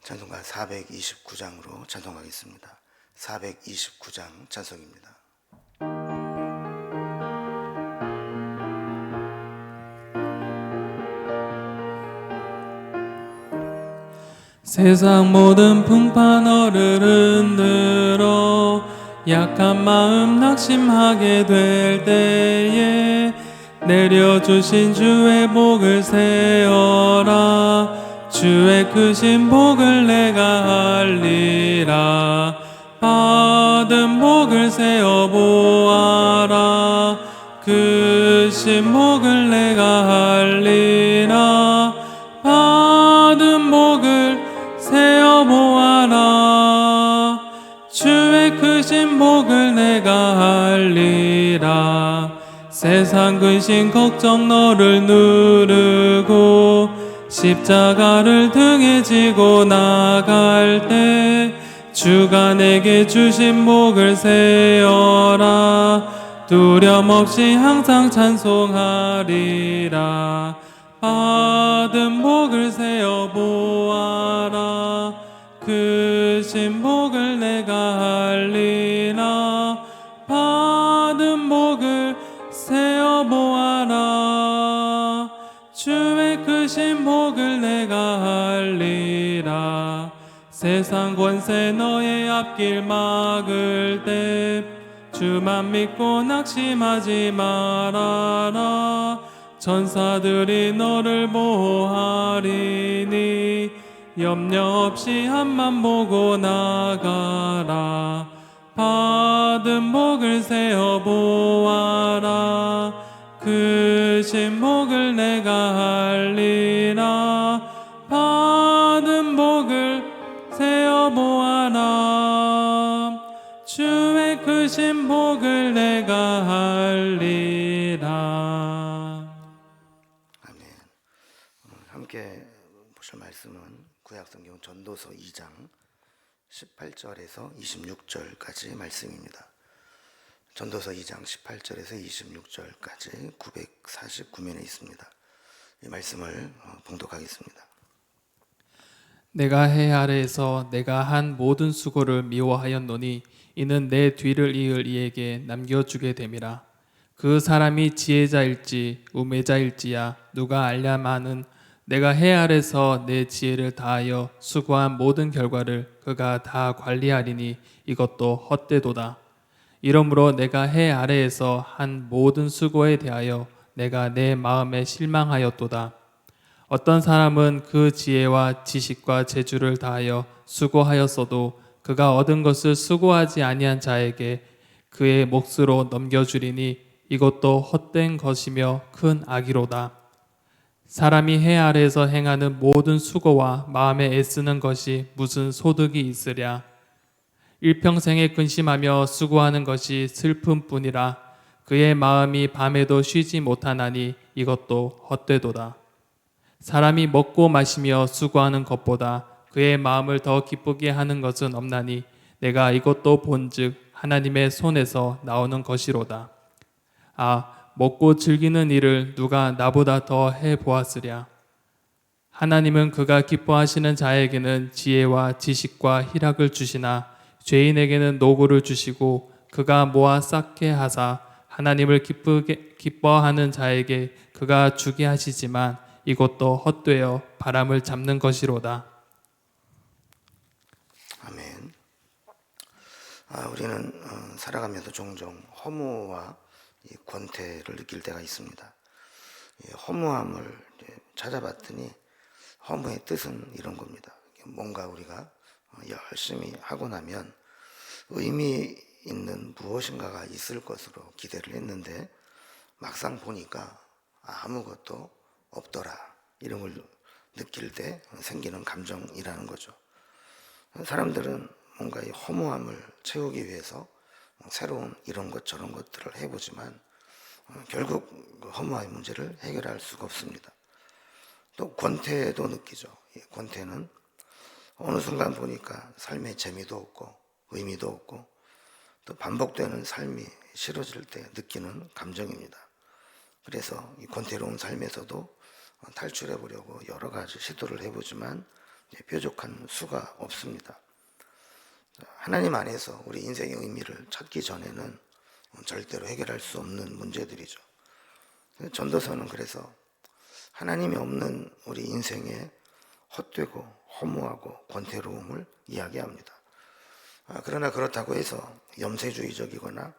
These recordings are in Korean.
찬송가 429장으로 찬송하겠습니다. 429장 찬송입니다. 세상 모든 풍파 너를 흔들어 약한 마음 낙심하게 될 때에 내려주신 주의 복을 세어라. 주의 크신 복을 내가 알리라. 받은 복을 세어 보아라. 크신 복을 내가 알리라. 받은 복을 세어 보아라. 주의 크신 복을 내가 알리라. 세상 근심 걱정 너를 누르고 십자가를 등에 지고 나갈 때 주가 내게 주신 복을 세어라. 두려움 없이 항상 찬송하리라. 받은 복을 세어 보아라. 크신 복을 내가 알리라. 받은 복을 세어 보아라. 주의 크신 복을 내가 알리라. 세상 권세 너의 앞길 막을 때 주만 믿고 낙심하지 말아라. 천사들이 너를 보호하리니 염려 없이 앞만 보고 나가라. 받은 복을 세어 보아라. 크신 복을 내가 알리라. 받은 복을 세어 보아라. 주의 크신 복을 내가 알리라. 아멘. 함께 보실 말씀은 구약성경 전도서 2장 18절에서 26절까지 말씀입니다. 전도서 2장 18절에서 26절까지 949면에 있습니다. 이 말씀을 봉독하겠습니다. 내가 해 아래에서 내가 한 모든 수고를 미워하였노니 이는 내 뒤를 이을 이에게 남겨주게 됨이라. 그 사람이 지혜자일지 우매자일지야 누가 알랴마는 내가 해 아래서 내 지혜를 다하여 수고한 모든 결과를 그가 다 관리하리니 이것도 헛되도다. 이러므로 내가 해 아래에서 한 모든 수고에 대하여 내가 내 마음에 실망하였도다. 어떤 사람은 그 지혜와 지식과 재주를 다하여 수고하였어도 그가 얻은 것을 수고하지 아니한 자에게 그의 몫으로 넘겨주리니 이것도 헛된 것이며 큰 악이로다. 사람이 해 아래에서 행하는 모든 수고와 마음에 애쓰는 것이 무슨 소득이 있으랴. 일평생에 근심하며 수고하는 것이 슬픔뿐이라. 그의 마음이 밤에도 쉬지 못하나니 이것도 헛되도다. 사람이 먹고 마시며 수고하는 것보다 그의 마음을 더 기쁘게 하는 것은 없나니 내가 이것도 본즉 하나님의 손에서 나오는 것이로다. 먹고 즐기는 일을 누가 나보다 더 해보았으랴. 하나님은 그가 기뻐하시는 자에게는 지혜와 지식과 희락을 주시나 죄인에게는 노고를 주시고 그가 모아 쌓게 하사 하나님을 기뻐하는 자에게 그가 주게 하시지만 이것도 헛되어 바람을 잡는 것이로다. 아멘. 우리는 살아가면서 종종 허무와 이 권태를 느낄 때가 있습니다. 이 허무함을 찾아봤더니 허무의 뜻은 이런 겁니다. 뭔가 우리가 열심히 하고 나면 의미 있는 무엇인가가 있을 것으로 기대를 했는데 막상 보니까 아무것도 없더라. 이런 걸 느낄 때 생기는 감정이라는 거죠. 사람들은 뭔가 이 허무함을 채우기 위해서 새로운 이런 것 저런 것들을 해보지만 결국 그 허무함의 문제를 해결할 수가 없습니다. 또 권태도 느끼죠. 권태는 어느 순간 보니까 삶에 재미도 없고 의미도 없고 또 반복되는 삶이 싫어질 때 느끼는 감정입니다. 그래서 이 권태로운 삶에서도 탈출해 보려고 여러 가지 시도를 해보지만 뾰족한 수가 없습니다. 하나님 안에서 우리 인생의 의미를 찾기 전에는 절대로 해결할 수 없는 문제들이죠. 전도서는 그래서 하나님이 없는 우리 인생의 헛되고 허무하고 권태로움을 이야기합니다. 그러나 그렇다고 해서 염세주의적이거나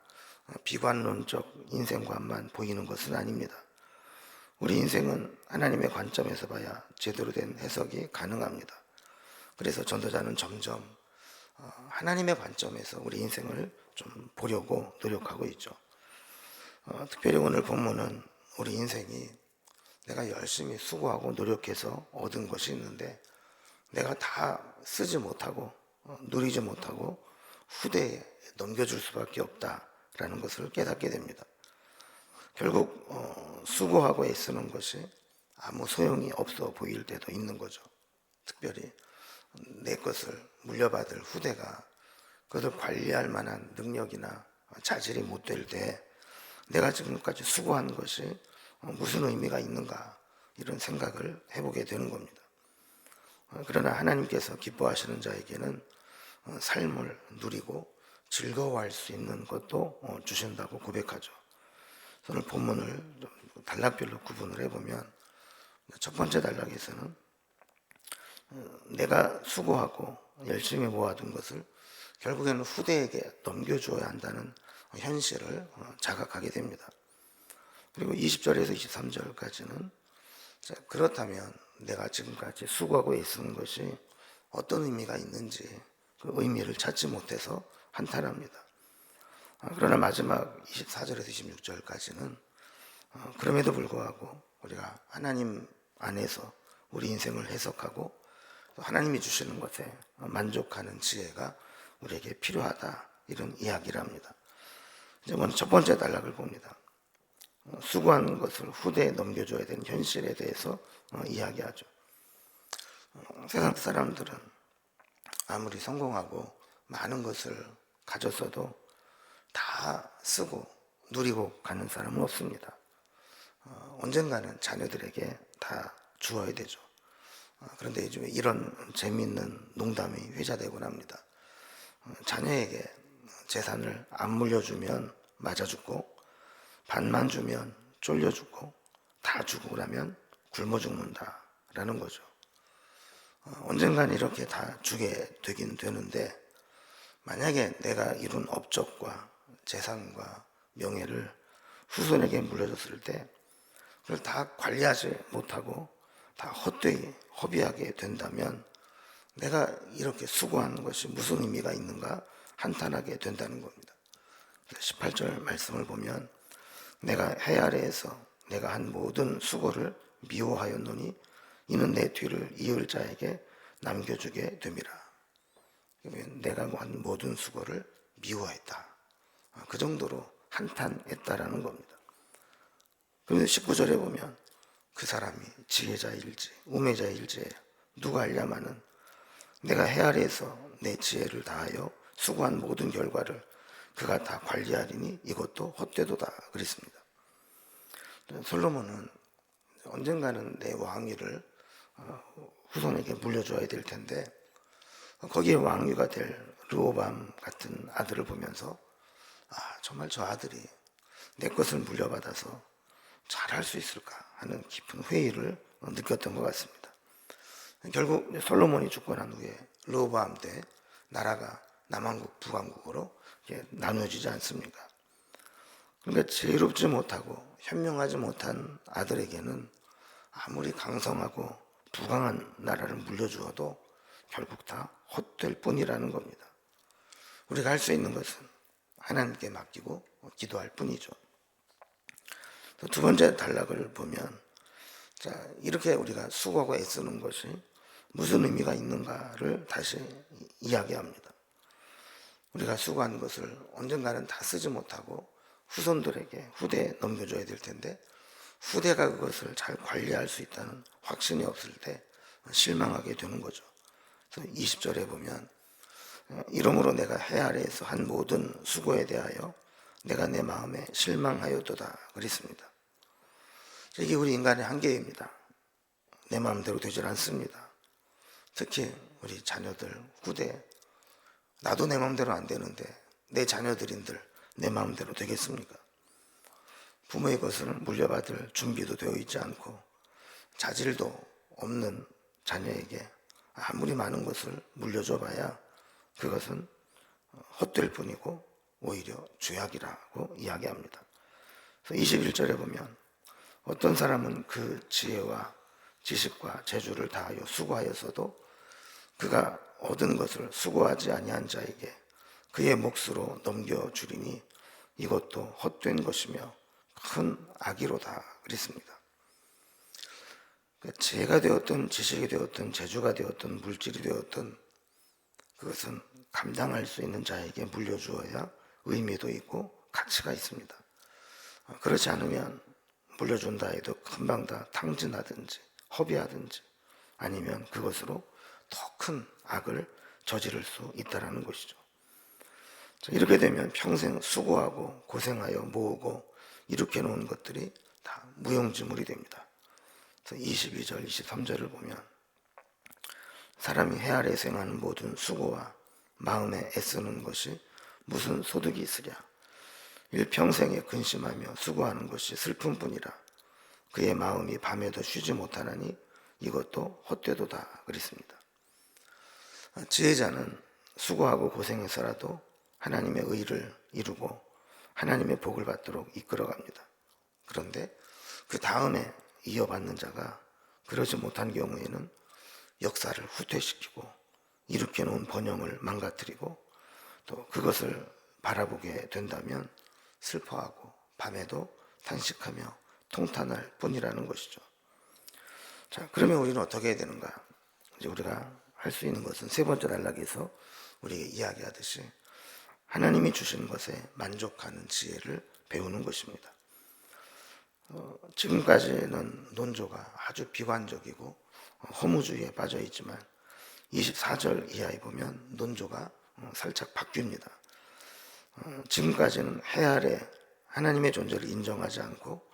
비관론적 인생관만 보이는 것은 아닙니다. 우리 인생은 하나님의 관점에서 봐야 제대로 된 해석이 가능합니다. 그래서 전도자는 점점 하나님의 관점에서 우리 인생을 좀 보려고 노력하고 있죠. 특별히 오늘 본문은 우리 인생이 내가 열심히 수고하고 노력해서 얻은 것이 있는데 내가 다 쓰지 못하고 누리지 못하고 후대에 넘겨줄 수밖에 없다라는 것을 깨닫게 됩니다. 결국 수고하고 애쓰는 것이 아무 소용이 없어 보일 때도 있는 거죠. 특별히 내 것을 물려받을 후대가 그것을 관리할 만한 능력이나 자질이 못 될 때 내가 지금까지 수고한 것이 무슨 의미가 있는가 이런 생각을 해보게 되는 겁니다. 그러나 하나님께서 기뻐하시는 자에게는 삶을 누리고 즐거워할 수 있는 것도 주신다고 고백하죠. 오늘 본문을 단락별로 구분을 해보면 첫 번째 단락에서는 내가 수고하고 열심히 모아둔 것을 결국에는 후대에게 넘겨줘야 한다는 현실을 자각하게 됩니다. 그리고 20절에서 23절까지는 그렇다면 내가 지금까지 수고하고 애쓰는 것이 어떤 의미가 있는지 그 의미를 찾지 못해서 한탄합니다. 그러나 마지막 24절에서 26절까지는 그럼에도 불구하고 우리가 하나님 안에서 우리 인생을 해석하고 하나님이 주시는 것에 만족하는 지혜가 우리에게 필요하다 이런 이야기를 합니다. 이제 먼저 첫 번째 단락을 봅니다. 수고한 것을 후대에 넘겨줘야 되는 현실에 대해서 이야기하죠. 세상 사람들은 아무리 성공하고 많은 것을 가졌어도 다 쓰고 누리고 가는 사람은 없습니다. 언젠가는 자녀들에게 다 주어야 되죠. 그런데 요즘에 이런 재미있는 농담이 회자되곤 합니다. 자녀에게 재산을 안 물려주면 맞아 죽고 반만 주면 쫄려 죽고 다 주고 그러면 굶어 죽는다라는 거죠. 언젠간 이렇게 다 주게 되긴 되는데 만약에 내가 이룬 업적과 재산과 명예를 후손에게 물려줬을 때 그걸 다 관리하지 못하고 다 헛되이 허비하게 된다면 내가 이렇게 수고하는 것이 무슨 의미가 있는가 한탄하게 된다는 겁니다. 18절 말씀을 보면 내가 해 아래에서 내가 한 모든 수고를 미워하였노니 이는 내 뒤를 이을 자에게 남겨주게 됨이라. 내가 한 모든 수고를 미워했다. 그 정도로 한탄했다라는 겁니다. 그런데 19절에 보면 그 사람이 지혜자일지 우매자일지 누가 알냐마는 내가 해 아래에서 내 지혜를 다하여 수고한 모든 결과를 그가 다 관리하리니 이것도 헛되도다 그랬습니다. 솔로몬은 언젠가는 내 왕위를 후손에게 물려줘야 될 텐데 거기에 왕위가 될 르호밤 같은 아들을 보면서 정말 저 아들이 내 것을 물려받아서 잘할 수 있을까 하는 깊은 회의를 느꼈던 것 같습니다. 결국 솔로몬이 죽고 난 후에 르호보암 때 나라가 남왕국 북왕국으로 나누어지지 않습니까? 그러니까 지혜롭지 못하고 현명하지 못한 아들에게는 아무리 강성하고 부강한 나라를 물려주어도 결국 다 헛될 뿐이라는 겁니다. 우리가 할 수 있는 것은 하나님께 맡기고 기도할 뿐이죠. 두 번째 단락을 보면 이렇게 우리가 수고하고 애쓰는 것이 무슨 의미가 있는가를 다시 이야기합니다. 우리가 수고한 것을 언젠가는 다 쓰지 못하고 후손들에게 후대에 넘겨줘야 될 텐데 후대가 그것을 잘 관리할 수 있다는 확신이 없을 때 실망하게 되는 거죠. 그래서 20절에 보면 이러므로 내가 해 아래에서 한 모든 수고에 대하여 내가 내 마음에 실망하였도다 그랬습니다. 이게 우리 인간의 한계입니다. 내 마음대로 되질 않습니다. 특히 우리 자녀들 후대, 나도 내 마음대로 안 되는데 내 자녀들인들 내 마음대로 되겠습니까? 부모의 것을 물려받을 준비도 되어 있지 않고 자질도 없는 자녀에게 아무리 많은 것을 물려줘 봐야 그것은 헛될 뿐이고 오히려 죄악이라고 이야기합니다. 그래서 21절에 보면 어떤 사람은 그 지혜와 지식과 재주를 다하여 수고하였어도 그가 얻은 것을 수고하지 아니한 자에게 그의 몫으로 넘겨주리니 이것도 헛된 것이며 큰 악이로다 그랬습니다. 지혜가 되었든 지식이 되었든 재주가 되었든 물질이 되었든 그것은 감당할 수 있는 자에게 물려주어야 의미도 있고 가치가 있습니다. 그렇지 않으면 물려준다 해도 금방 다 탕진하든지 허비하든지 아니면 그것으로 더 큰 악을 저지를 수 있다는 것이죠. 이렇게 되면 평생 수고하고 고생하여 모으고 이렇게 놓은 것들이 다 무용지물이 됩니다. 22절, 23절을 보면 사람이 해 아래에서 행하는 모든 수고와 마음에 애쓰는 것이 무슨 소득이 있으랴. 일평생에 근심하며 수고하는 것이 슬픔뿐이라. 그의 마음이 밤에도 쉬지 못하나니 이것도 헛되도다 그랬습니다. 지혜자는 수고하고 고생해서라도 하나님의 의를 이루고 하나님의 복을 받도록 이끌어갑니다. 그런데 그 다음에 이어받는 자가 그러지 못한 경우에는 역사를 후퇴시키고 이렇게 놓은 번영을 망가뜨리고 또 그것을 바라보게 된다면 슬퍼하고 밤에도 탄식하며 통탄할 뿐이라는 것이죠. 자, 그러면 우리는 어떻게 해야 되는가? 이제 우리가 할 수 있는 것은 세 번째 단락에서 우리에게 이야기하듯이 하나님이 주신 것에 만족하는 지혜를 배우는 것입니다. 지금까지는 논조가 아주 비관적이고 허무주의에 빠져 있지만 24절 이하에 보면 논조가 살짝 바뀝니다. 지금까지는 해 아래 하나님의 존재를 인정하지 않고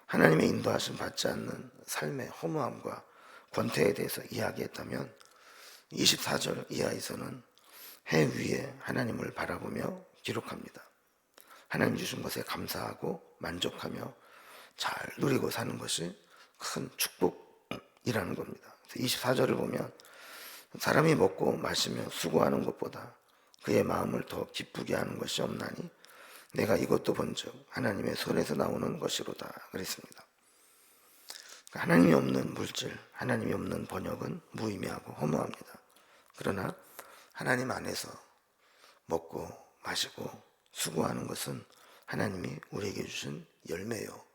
하나님의 인도하심 받지 않는 삶의 허무함과 권태에 대해서 이야기했다면 24절 이하에서는 해 위에 하나님을 바라보며 기록합니다. 하나님 주신 것에 감사하고 만족하며 잘 누리고 사는 것이 큰 축복이라는 겁니다. 24절을 보면 사람이 먹고 마시며 수고하는 것보다 그의 마음을 더 기쁘게 하는 것이 없나니 내가 이것도 본즉 하나님의 손에서 나오는 것이로다 그랬습니다. 하나님이 없는 물질, 하나님이 없는 번역은 무의미하고 허무합니다. 그러나 하나님 안에서 먹고 마시고 수고하는 것은 하나님이 우리에게 주신 열매요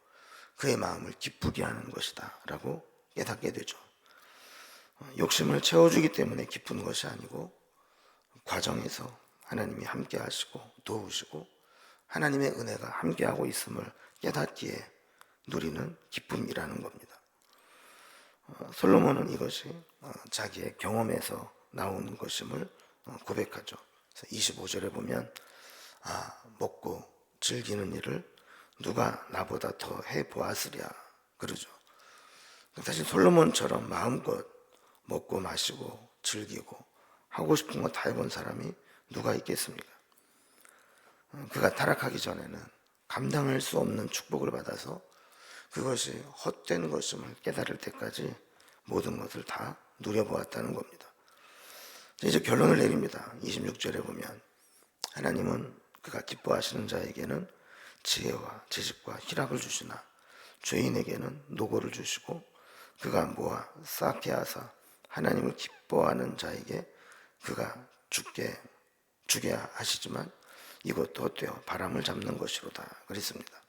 그의 마음을 기쁘게 하는 것이다 라고 깨닫게 되죠. 욕심을 채워주기 때문에 기쁜 것이 아니고 과정에서 하나님이 함께 하시고 도우시고 하나님의 은혜가 함께하고 있음을 깨닫기에 누리는 기쁨이라는 겁니다. 솔로몬은 이것이 자기의 경험에서 나온 것임을 고백하죠. 25절에 보면 먹고 즐기는 일을 누가 나보다 더 해보았으랴 그러죠. 사실 솔로몬처럼 마음껏 먹고 마시고 즐기고 하고 싶은 거 다 해본 사람이 누가 있겠습니까? 그가 타락하기 전에는 감당할 수 없는 축복을 받아서 그것이 헛된 것임을 깨달을 때까지 모든 것을 다 누려보았다는 겁니다. 이제 결론을 내립니다. 26절에 보면 하나님은 그가 기뻐하시는 자에게는 지혜와 지식과 희락을 주시나 죄인에게는 노고를 주시고 그가 모아 쌓게 하사 하나님을 기뻐하는 자에게 그가 주게 하시지만 이것도 헛되어 바람을 잡는 것이로다 그랬습니다.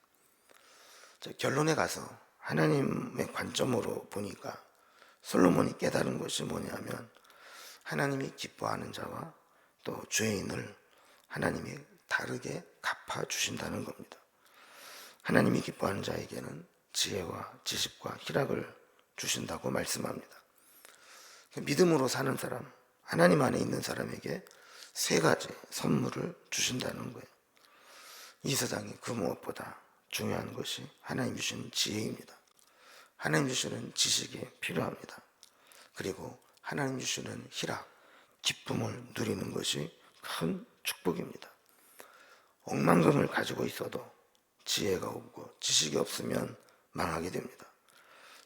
결론에 가서 하나님의 관점으로 보니까 솔로몬이 깨달은 것이 뭐냐면 하나님이 기뻐하는 자와 또 죄인을 하나님이 다르게 갚아주신다는 겁니다. 하나님이 기뻐하는 자에게는 지혜와 지식과 희락을 주신다고 말씀합니다. 믿음으로 사는 사람, 하나님 안에 있는 사람에게 세 가지 선물을 주신다는 거예요. 이 세상에 그 무엇보다 중요한 것이 하나님 주시는 지혜입니다. 하나님 주시는 지식이 필요합니다. 그리고 하나님 주시는 희락, 기쁨을 누리는 것이 큰 축복입니다. 억만금을 가지고 있어도 지혜가 없고 지식이 없으면 망하게 됩니다.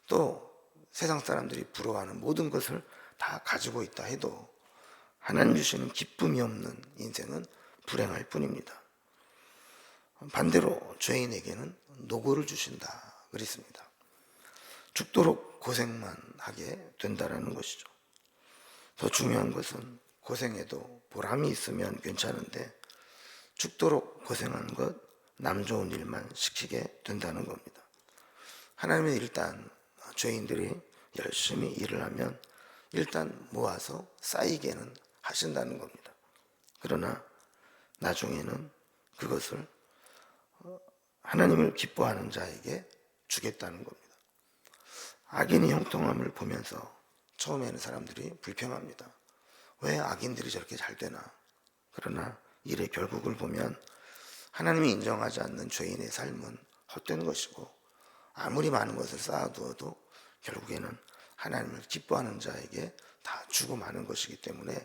또 세상 사람들이 부러워하는 모든 것을 다 가지고 있다 해도 하나님 주시는 기쁨이 없는 인생은 불행할 뿐입니다. 반대로 죄인에게는 노고를 주신다 그랬습니다. 죽도록 고생만 하게 된다라는 것이죠. 더 중요한 것은 고생해도 보람이 있으면 괜찮은데 죽도록 고생하는 것, 남 좋은 일만 시키게 된다는 겁니다. 하나님은 일단 죄인들이 열심히 일을 하면 일단 모아서 쌓이게는 하신다는 겁니다. 그러나 나중에는 그것을 하나님을 기뻐하는 자에게 주겠다는 겁니다. 악인이 형통함을 보면서 처음에는 사람들이 불평합니다. 왜 악인들이 저렇게 잘 되나? 그러나 일의 결국을 보면 하나님이 인정하지 않는 죄인의 삶은 헛된 것이고 아무리 많은 것을 쌓아두어도 결국에는 하나님을 기뻐하는 자에게 다 주고 마는 것이기 때문에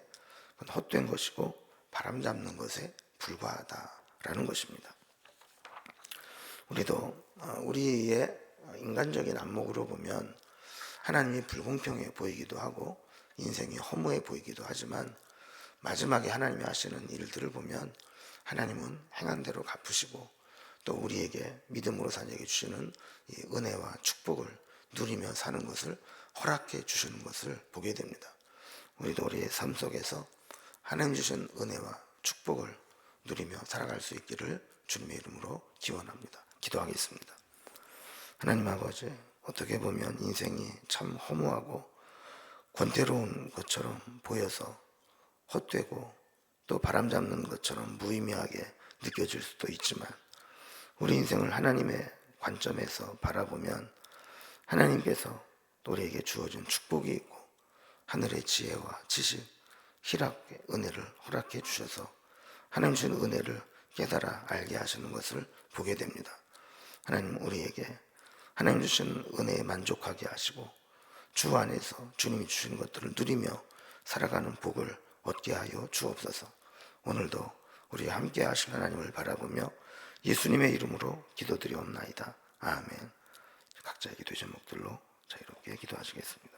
그건 헛된 것이고 바람잡는 것에 불과하다라는 것입니다. 우리도 우리의 인간적인 안목으로 보면 하나님이 불공평해 보이기도 하고 인생이 허무해 보이기도 하지만 마지막에 하나님이 하시는 일들을 보면 하나님은 행한 대로 갚으시고 또 우리에게 믿음으로 사는 자에게 주시는 이 은혜와 축복을 누리며 사는 것을 허락해 주시는 것을 보게 됩니다. 우리도 우리의 삶 속에서 하나님 주신 은혜와 축복을 누리며 살아갈 수 있기를 주님의 이름으로 기원합니다. 기도하겠습니다. 하나님 아버지, 어떻게 보면 인생이 참 허무하고 권태로운 것처럼 보여서 헛되고 또 바람잡는 것처럼 무의미하게 느껴질 수도 있지만 우리 인생을 하나님의 관점에서 바라보면 하나님께서 우리에게 주어진 축복이 있고 하늘의 지혜와 지식, 희락의 은혜를 허락해 주셔서 하나님 주신 은혜를 깨달아 알게 하시는 것을 보게 됩니다. 하나님 우리에게 하나님 주신 은혜에 만족하게 하시고 주 안에서 주님이 주시는 것들을 누리며 살아가는 복을 얻게 하여 주옵소서. 오늘도 우리 함께 하실 하나님을 바라보며 예수님의 이름으로 기도드리옵나이다. 아멘. 각자의 기도 제목들로 자유롭게 기도하시겠습니다.